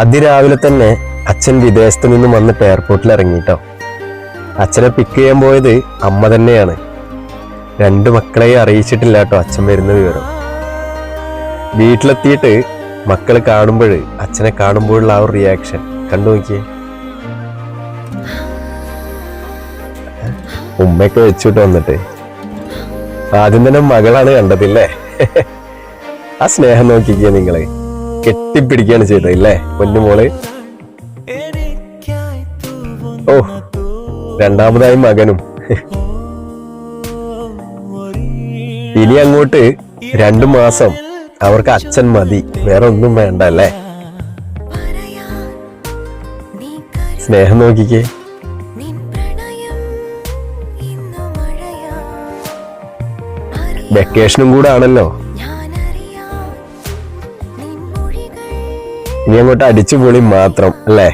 അതിരാവിലെ തന്നെ അച്ഛൻ വിദേശത്ത് നിന്ന് വന്നിട്ട് എയർപോർട്ടിൽ ഇറങ്ങിട്ടോ. അച്ഛനെ പിക്ക് ചെയ്യാൻ പോയത് അമ്മ തന്നെയാണ്. 2 മക്കളെയും അറിയിച്ചിട്ടില്ല കേട്ടോ അച്ഛൻ വരുന്ന വിവരം. വീട്ടിലെത്തിയിട്ട് മക്കൾ കാണുമ്പോൾ, അച്ഛനെ കാണുമ്പോഴുള്ള ആ ഒരു റിയാക്ഷൻ കണ്ടു നോക്കിയേ. ഉമ്മയൊക്കെ വെച്ചിട്ട് വന്നിട്ട് ആദ്യം തന്നെ മകളാണ് കണ്ടതില്ലേ. ആ സ്നേഹം നോക്കിക്കേ, നിങ്ങള് കെട്ടിപ്പിടിക്കുകയാണ് ചെയ്തല്ലേ പൊന്നുമോള്. ഓ, രണ്ടാമതായി മകനും. ഇനി അങ്ങോട്ട് 2 മാസം അവർക്ക് അച്ഛൻ മതി, വേറെ ഒന്നും വേണ്ട അല്ലേ. സ്നേഹം നോക്കിക്കേ. വെക്കേഷനും കൂടെ ആണല്ലോ. ഇനി അങ്ങോട്ട് അടിച്ചുപൊളി മാത്രം അല്ലേ.